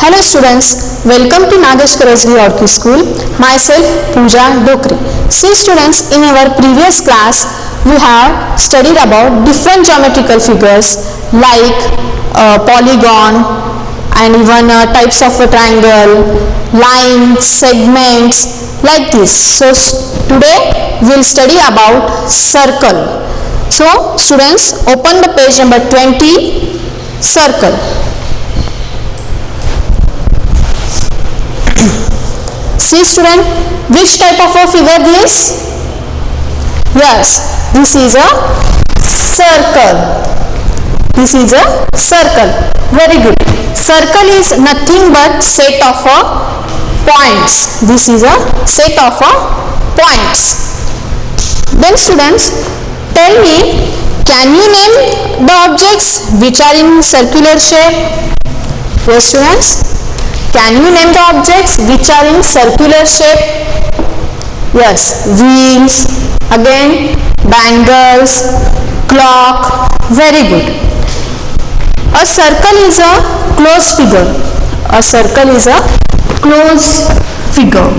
Hello students, welcome to Nagesh Karajgi Orki School. Myself Pooja Dokre. See students, in our previous class we have studied about different geometrical figures like polygon and even types of a triangle, lines, segments like this. So today we will study about circle. So students, open the page number 20, circle. See student, which type of a figure this? Yes, this is a circle. This is a circle. Very good. Circle is nothing but set of points. This is a set of points. Then students, tell me, can you name the objects which are in circular shape? Yes students. Can you name the objects which are in circular shape? Yes, wheels, again bangles, clock. Very good. A circle is a closed figure. A circle is a closed figure.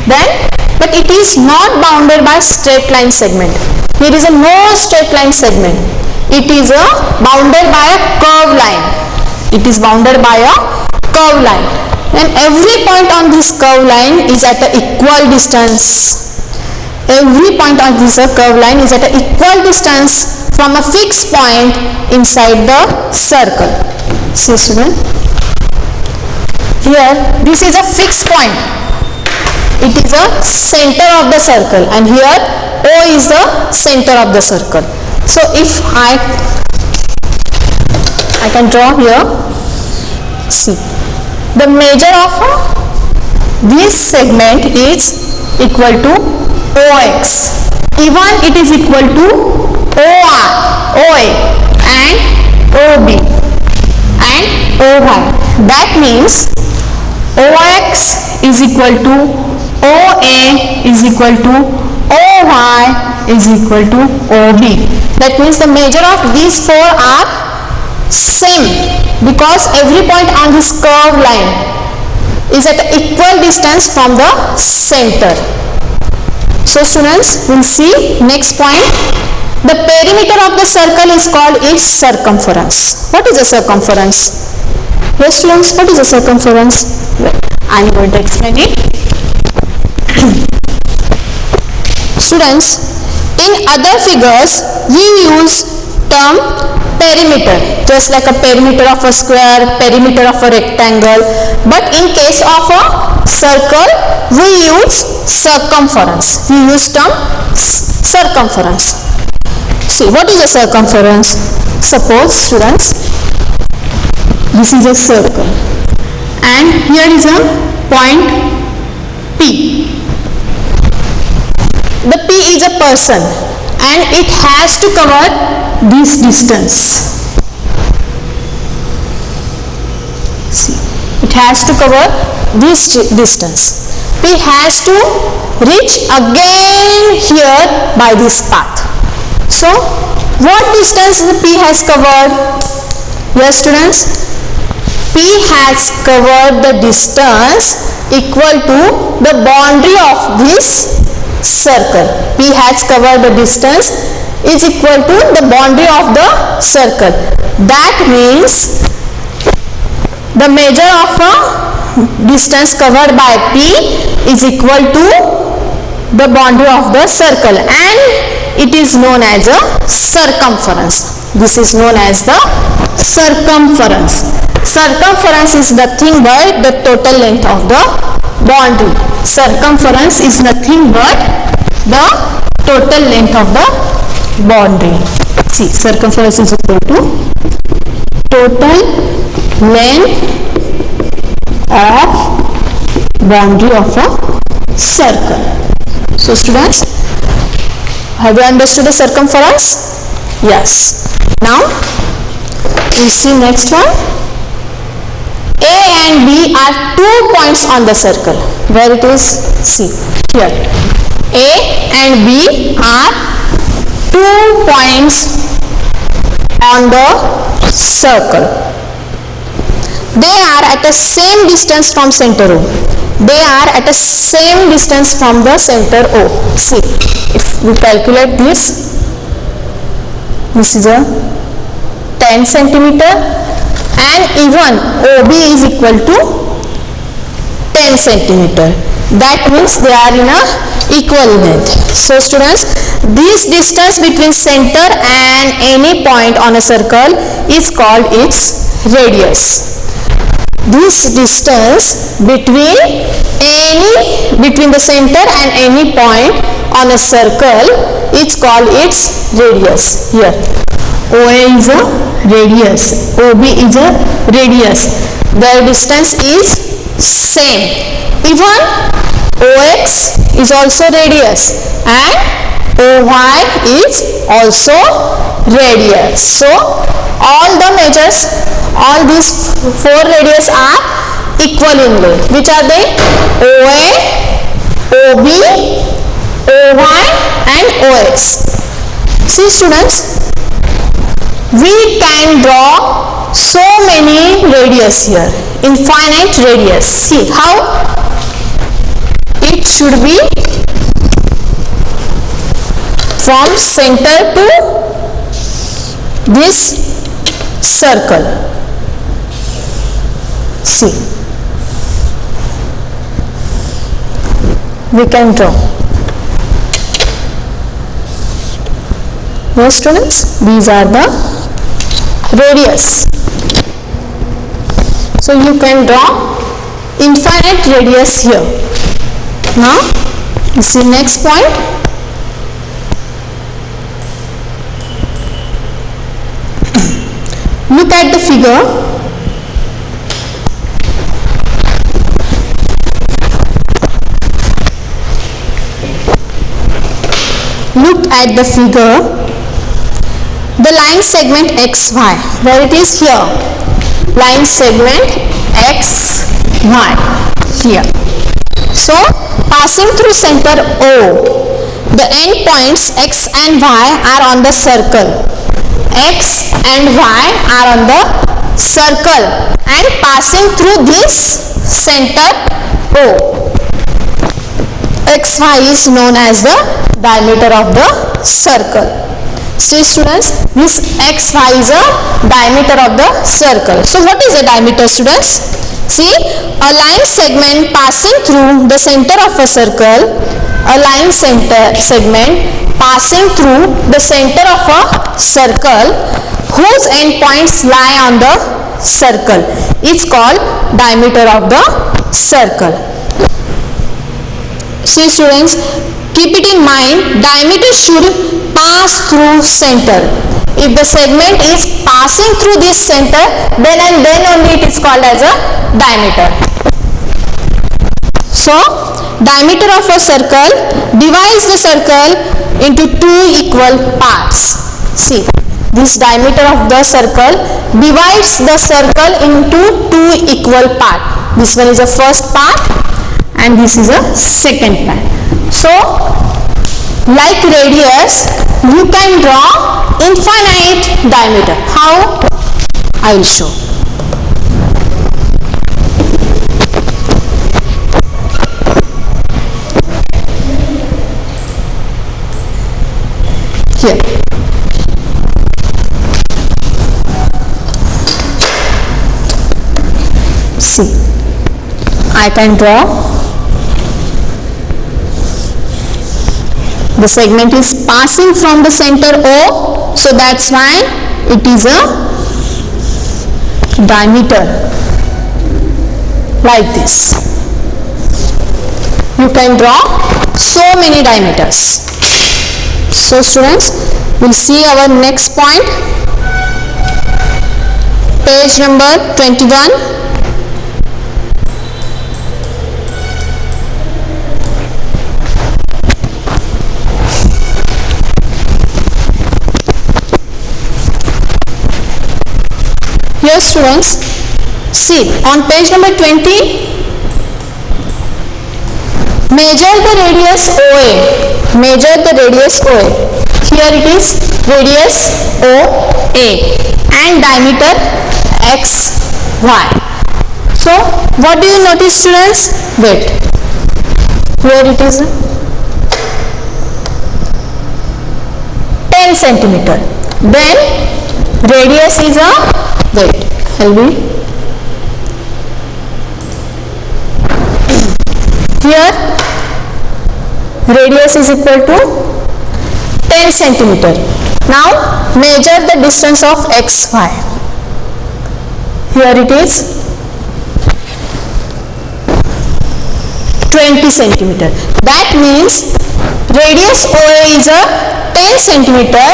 Then, but it is not bounded by straight line segment. Here is a no straight line segment. It is bounded by a curved line. It is bounded by a curved line. And every point on this curved line is at an equal distance. Every point on this curved line is at an equal distance from a fixed point inside the circle. See student, here this is a fixed point. It is a center of the circle, and here O is the center of the circle. So if I can draw here, see, the measure of this segment is equal to OX. Even it is equal to OR, OA and OB and OY. That means OX is equal to OA is equal to OY is equal to OB. That means the measure of these four are same, because every point on this curved line is at equal distance from the center. So students, we'll see next point. The perimeter of the circle is called its circumference. What is a circumference? Yes students, what is a circumference? I'm going to explain it. Students, in other figures we use term perimeter, just like a perimeter of a square, perimeter of a rectangle, but in case of a circle we use circumference. We use term circumference. See, what is a circumference? Suppose students, this is a circle and here is a point P. The P is a person and it has to cover this distance. See, it has to cover this distance. P has to reach again here by this path. So, what distance the P has covered? Yes students, P has covered the distance equal to the boundary of this circle. P has covered the distance is equal to the boundary of the circle. That means the measure of a distance covered by P is equal to the boundary of the circle, and it is known as a circumference. This is known as the circumference. Circumference is nothing but the total length of the boundary. Circumference is nothing but the total length of the boundary. See, circumference is equal to total length of boundary of a circle. So students, have you understood the circumference? Yes. Now we see next one. A and B are 2 points on the circle. Where it is? See here. A and B are 2 points on the circle. they are at the same distance from center O. They are at the same distance from the center O. See, if we calculate this is a 10 centimeter and even OB is equal to 10 centimeter. That means they are in a equal length. So students, this distance between center and any point on a circle is called its radius. This distance between the center and any point on a circle is called its radius. Here OA is a radius, OB is a radius. Their distance is same. Even OX is also radius and OY is also radius. So all the measures, all these four radius are equal in length. Which are they? OA, OB, OY and OX. See students, we can draw so many radius here, infinite radius. See how it should be from center to this circle. See, we can draw. Yes students, these are the radius. So you can draw infinite radius here. Now you see next point. Look at the figure. Look at the figure. The line segment XY, where it is here, line segment XY here. So passing through center O, the end points X and Y are on the circle. X and Y are on the circle and passing through this center O. XY is known as the diameter of the circle. See students, this XY is a diameter of the circle. So what is a diameter students? See, a line segment passing through the center of a circle, a line segment passing through the center of a circle whose endpoints lie on the circle is called diameter of the circle. See students, keep it in mind, diameter should pass through center. If the segment is passing through this center, then and then only it is called as a diameter. So diameter of a circle divides the circle into two equal parts. See, this diameter of the circle divides the circle into two equal parts. This one is the first part and this is a second part. So like radius, you can draw infinite diameter. How? I will show. Here. See, I can draw. The segment is passing from the center O, so that's why it is a diameter like this. You can draw so many diameters. So students, we'll see our next point, page number 21. Here students, see on page number 20, measure the radius OA. Measure the radius OA. Here it is radius OA and diameter XY. So what do you notice, students? Wait, here it is 10 centimeter. Then radius is a, wait, I'll be here, radius is equal to 10 centimeter. Now measure the distance of xy. Here it is 20 centimeter. That means radius OA is a 10 centimeter,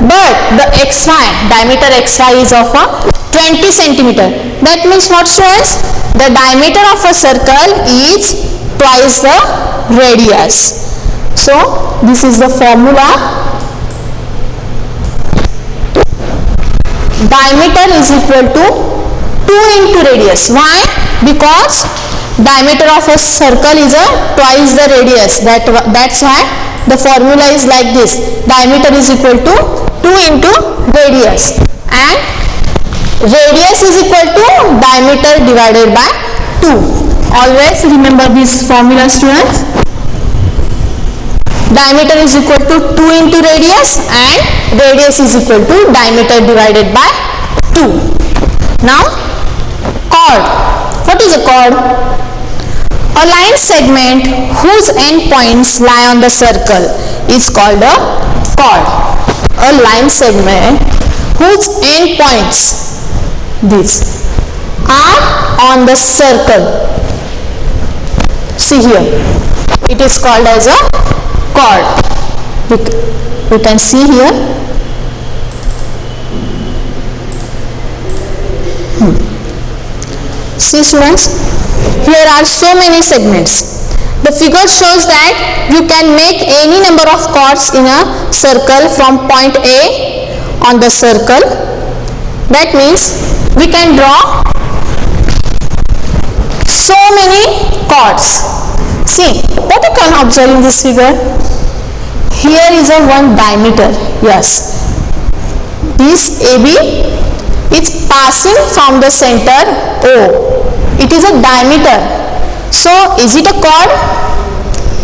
but the xy, diameter xy is of a 20 centimeter. That means what, students? The diameter of a circle is twice the radius. So this is the formula. Diameter is equal to 2 into radius. Why? Because diameter of a circle is a twice the radius. That's why the formula is like this. Diameter is equal to 2 into radius, and radius is equal to diameter divided by 2. Always remember this formula, students. Diameter is equal to 2 into radius, and radius is equal to diameter divided by 2. Now chord. What is a chord? A line segment whose end points lie on the circle is called a chord. A line segment whose end points, these, are on the circle. See here, it is called as a chord. You can see here. See, students, here are so many segments. The figure shows that you can make any number of chords in a circle from point A on the circle. That means we can draw so many chords. See, what you can observe in this figure? Here is a one diameter. Yes, this AB is passing from the center O. It is a diameter. So is it a chord?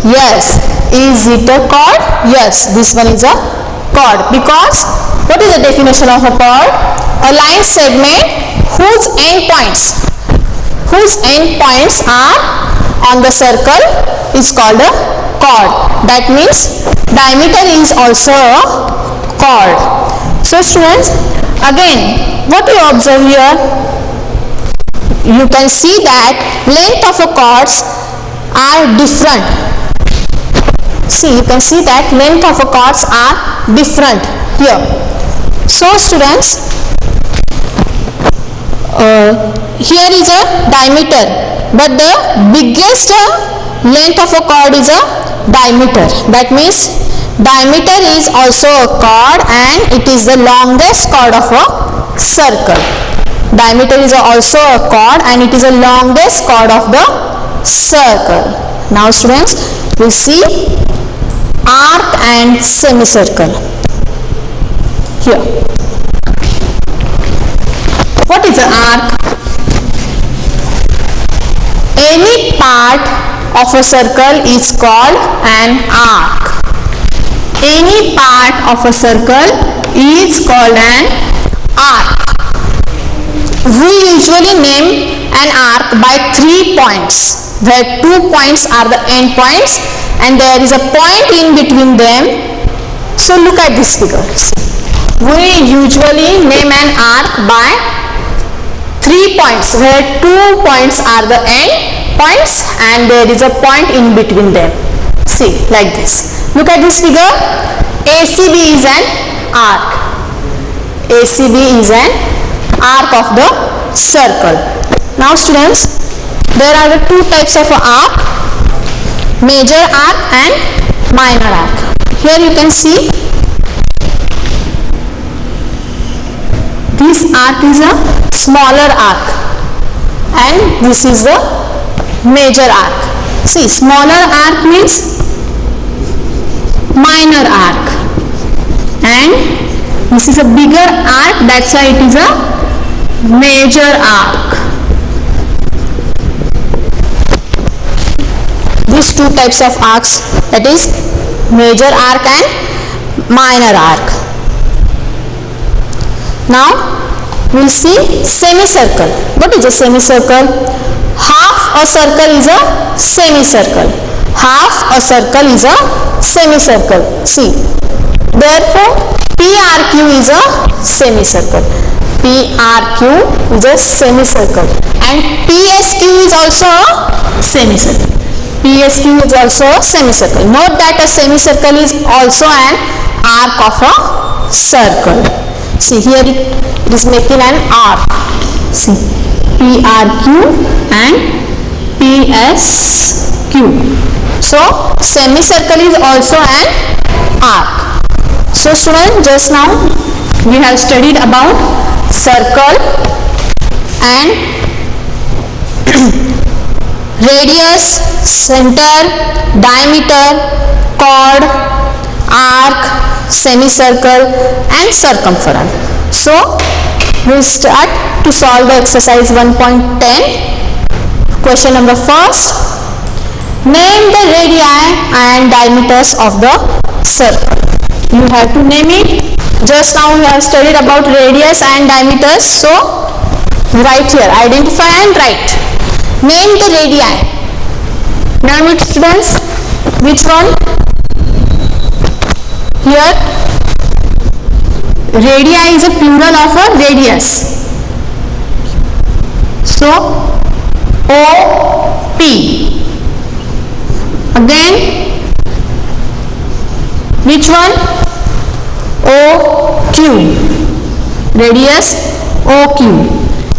Yes. Is it a chord? Yes, this one is a chord. Because what is the definition of a chord? A line segment whose end points are on the circle is called a chord. That means diameter is also a chord. So students, again, what you observe here? You can see that length of a chords are different. See, you can see that length of a chords are different here. So students, here is a diameter, but the biggest length of a chord is a diameter. That means diameter is also a chord, and it is the longest chord of a circle. Diameter is also a chord, and it is the longest chord of the circle. Now students, we see arc and semicircle. Here, what is an arc? Any part of a circle is called an arc. Any part of a circle is called an arc. We usually name an arc by 3 points, where 2 points are the end points and there is a point in between them. So look at this figure. We usually name an arc by 3 points, where 2 points are the end points and there is a point in between them. See, like this. Look at this figure. ACB is an arc. ACB is an arc of the circle. Now students, there are the two types of arc, major arc and minor arc. Here you can see this arc is a smaller arc and this is the major arc. See, smaller arc means minor arc and this is a bigger arc, that's why it is a major arc. these two types of arcs, that is major arc and minor arc. Now we will see semicircle. What is a semicircle? Half a circle is a semicircle. Half a circle is a semicircle. See, therefore PRQ is a semicircle. PRQ is a semicircle and PSQ is also a semicircle. PSQ is also a semicircle. Note that a semicircle is also an arc of a circle. See, here it is making an arc. See, PRQ and PSQ. So semicircle is also an arc. So students, just now we have studied about circle and radius, center, diameter, chord, arc, semicircle and circumference. So we will start to solve the exercise 1.10. Question number first. Name the radii and diameters of the circle. You have to name it. Just now we have studied about radius and diameters. So write here, identify and write. Name the radii. Name it, students. Which one? Here radii is a plural of a radius. So OP. Again, which one? OQ. Radius OQ.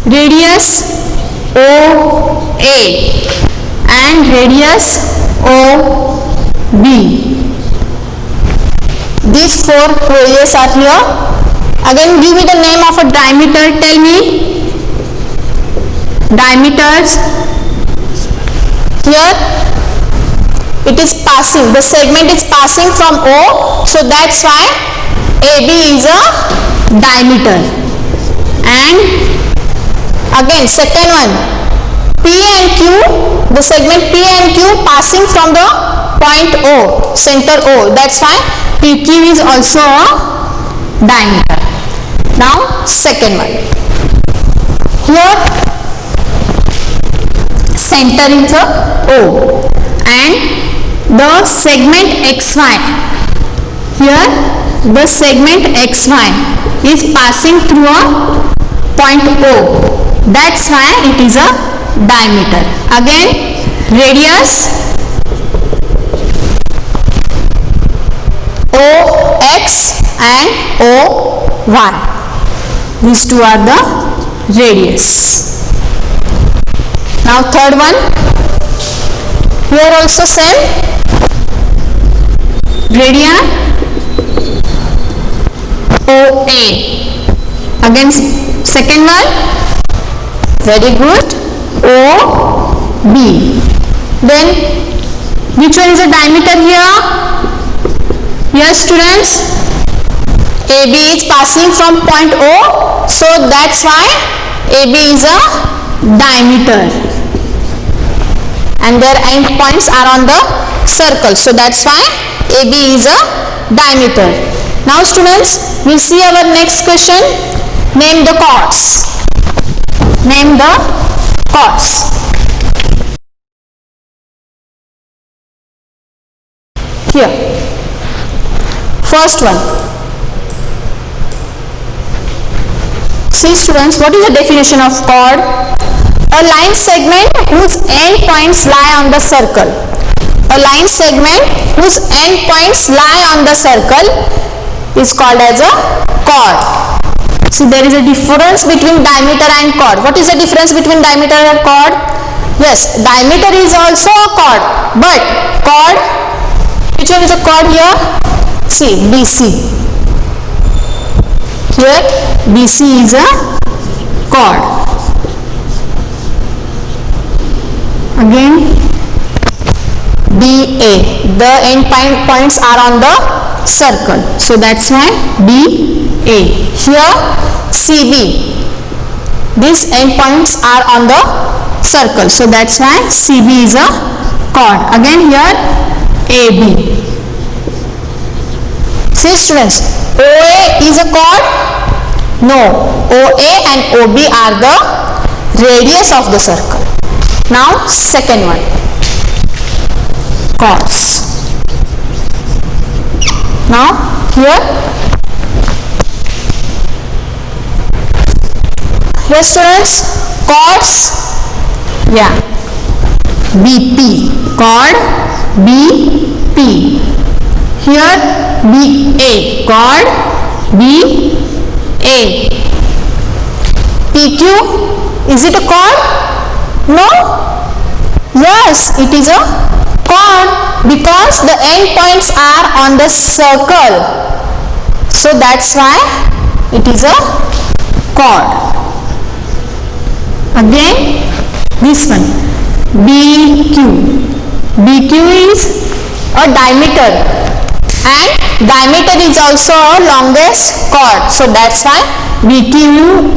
Radius OA and radius OB. These four radius are here. Again, give me the name of a diameter. Tell me. Diameters. Here it is passing, the segment is passing from O, so that's why AB is a diameter. And again, second one, P and Q, the segment P and Q passing from the point O, center O, that's why PQ is also a diameter. Now second one, here center is a O and the segment XY, here the segment XY is passing through a point O, that's why it is a diameter. Again, radius OX and OY, these two are the radius. Now third one, here also same, radii OA. Again second one, very good, OB. Then which one is the diameter here? Yes students, AB is passing from point O, so that's why AB is a diameter and their end points are on the circle, so that's why AB is a diameter. Now students, we'll see our next question. Name the chords. Name the chords. Here, first one. See students, what is the definition of chord? A line segment whose end points lie on the circle. A line segment whose end points lie on the circle is called as a chord. See, there is a difference between diameter and chord. What is the difference between diameter and chord? Yes, diameter is also a chord, but chord, which one is a chord here? See, BC. Here BC is a chord. Again BA, the end points are on the circle, so that's why BA. Here CB, these end points are on the circle, so that's why CB is a chord. Again here AB. See students, OA is a chord? No, OA and OB are the radius of the circle. Now second one, chords. Now here students, chords, yeah, BP, chord BP. Here BA, chord BA. PQ, is it a chord? No? Yes, it is a chord because the end points are on the circle. So that's why it is a chord. Again this one, BQ. BQ is a diameter and diameter is also a longest chord. So that's why BQ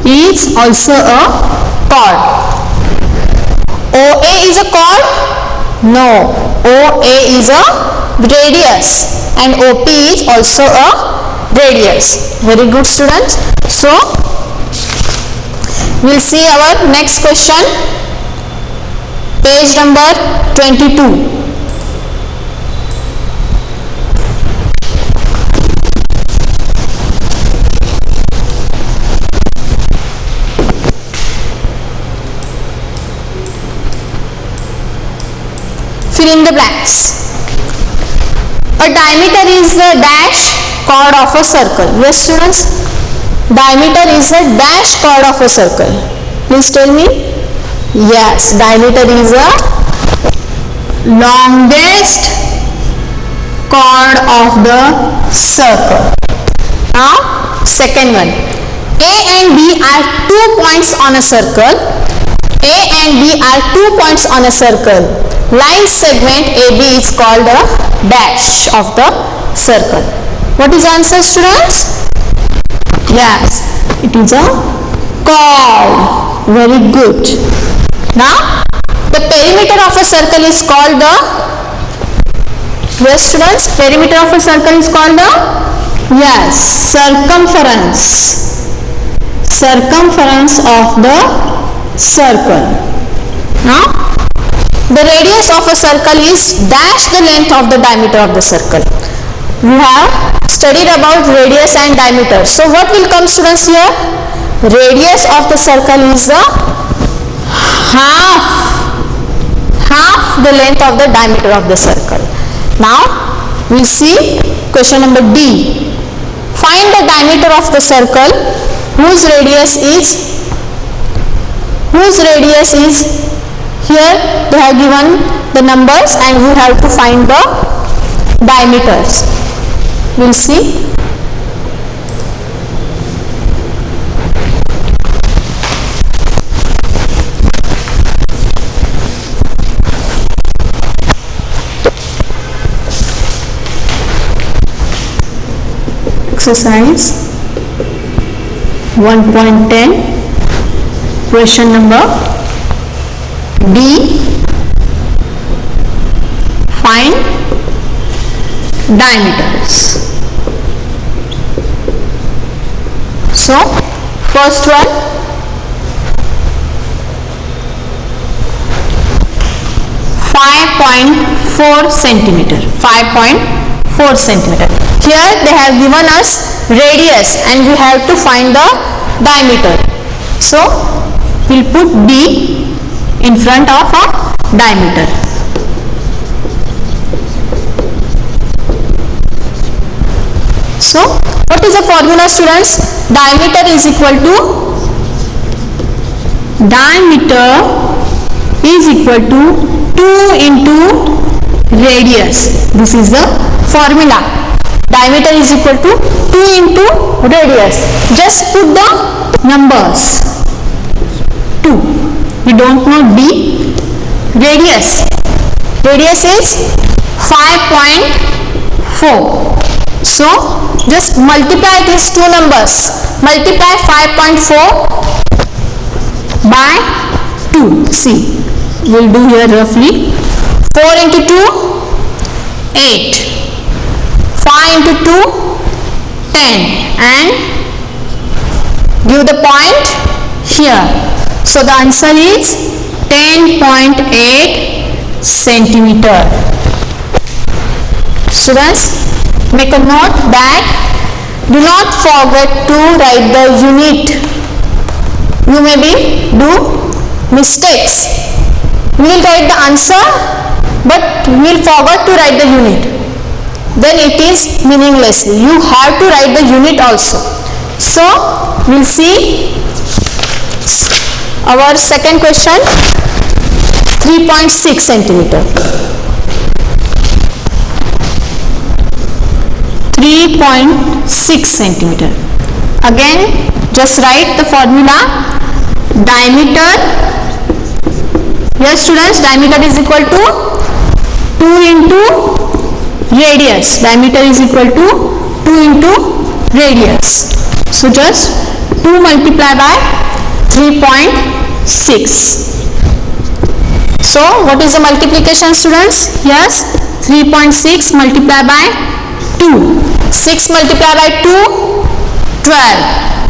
is also a chord. OA is a chord? No. OA is a radius and OP is also a radius. Very good students. So we'll see our next question, page number 22. Fill in the blanks. A diameter is the dash chord of a circle. Yes students, diameter is a dash chord of a circle. Please tell me. Yes, diameter is a longest chord of the circle. Now second one, A and B are 2 points on a circle. A and B are 2 points on a circle. Line segment AB is called a dash of the circle. What is the answer students? Yes, it is a chord. Very good. Now the perimeter of a circle is called the, yes students, perimeter of a circle is called the, yes, circumference. Circumference of the circle. Now the radius of a circle is dash the length of the diameter of the circle. We have studied about radius and diameter. So what will come students here? Radius of the circle is the half the length of the diameter of the circle. Now we see question number D. Find the diameter of the circle whose radius is here. They have given the numbers and we have to find the diameters. We'll see. Exercise 1.10, question number D. Find diameters. So first one, 5.4 centimeter. 5.4 centimeter. Here they have given us radius and we have to find the diameter. So we'll put D in front of a diameter. So what is the formula students? Diameter is equal to to 2 into radius. This is the formula. Diameter is equal to 2 into radius. Just put the numbers. 2. We don't know D. Radius is 5.4. So just multiply these two numbers. Multiply 5.4 by 2. See, we'll do here roughly 4 into 2, 8. 5 into 2, 10. And give the point here. So the answer is 10.8 centimeter. Students, make a note that do not forget to write the unit. You may do mistakes. We will write the answer, but we will forget to write the unit. Then it is meaningless. You have to write the unit also. So we will see our second question. 3.6 centimeter. 3.6 centimeter. Again, just write the formula. Diameter. Yes, students, diameter is equal to 2 into radius. Diameter is equal to 2 into radius. So just 2 multiplied by 3.6. So what is the multiplication, students? Yes, 3.6 multiplied by 2. 6 multiplied by 2, 12.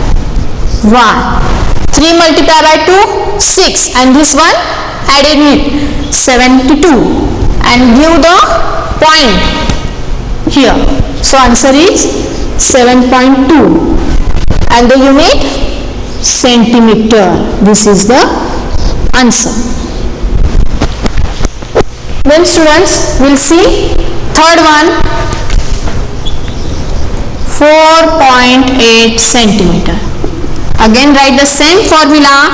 1. 3 multiplied by 2, 6. And this one added it, 72. And give the point here. So answer is 7.2. And the unit centimeter. This is the answer. Then students, we'll see third one. 4.8 centimeter. Again write the same formula.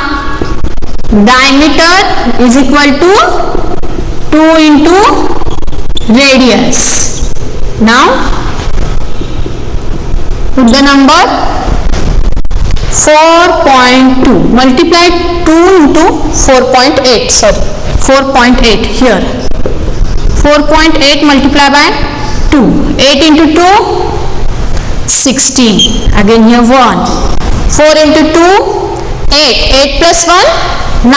Diameter is equal to 2 into radius. Now put the number 4.2. Multiply 2 into 4.8. Sorry, 4.8 here. 4.8 multiply by 2. 8 into 2, 16. Again here 1. 4 into 2, 8. 8 plus 1, 9.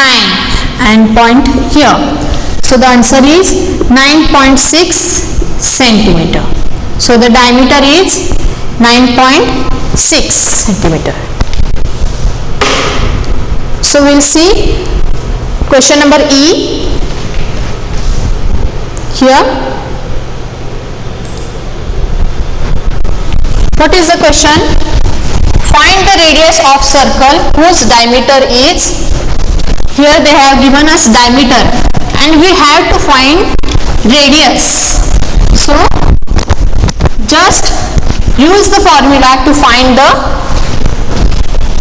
And point here. So the answer is 9.6 centimeter. So the diameter is 9.6 centimeter. So we'll see question number E. Here. What is the question? Find the radius of circle whose diameter is. Here they have given us diameter and we have to find radius. So just use the formula to find the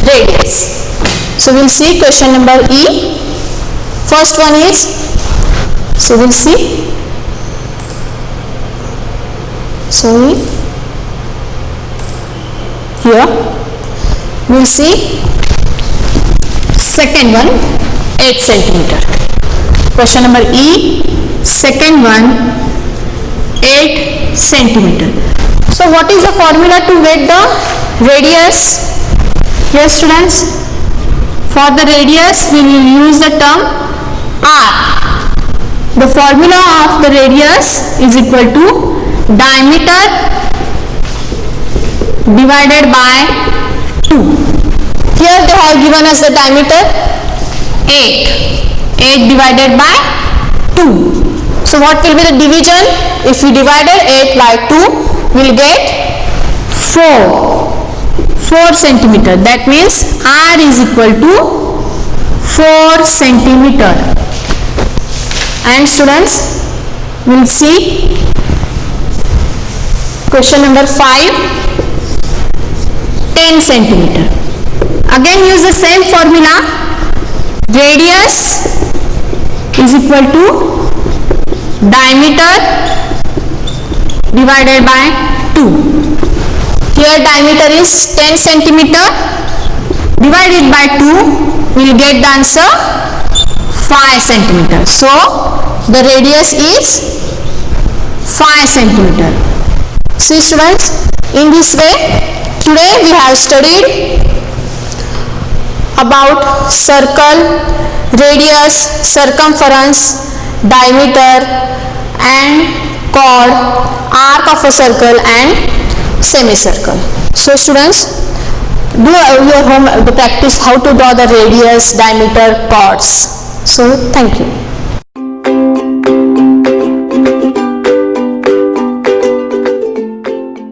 radius. So we'll see question number E. First one is, so we'll see. Sorry. Here we'll see second one, 8 centimeter. Question number E, second one, 8 centimeter. So what is the formula to get the radius? Yes, students, for the radius we will use the term R. The formula of the radius is equal to diameter divided by 2. Here they have given us the diameter 8. 8 divided by 2. So what will be the division? If we divided 8 by 2, we will get 4 centimeter. That means R is equal to 4 centimeter. And students, we will see question number 5. 10 centimeter. Again use the same formula. Radius is equal to diameter divided by 2. Here diameter is 10 centimeter. Divided by 2, we will get the answer 5 centimeter. So the radius is 5 centimeter. See students, in this way today we have studied about circle, radius, circumference, diameter, and chord, arc of a circle and semicircle. So students, do your home to practice how to draw the radius, diameter, chords. So thank you.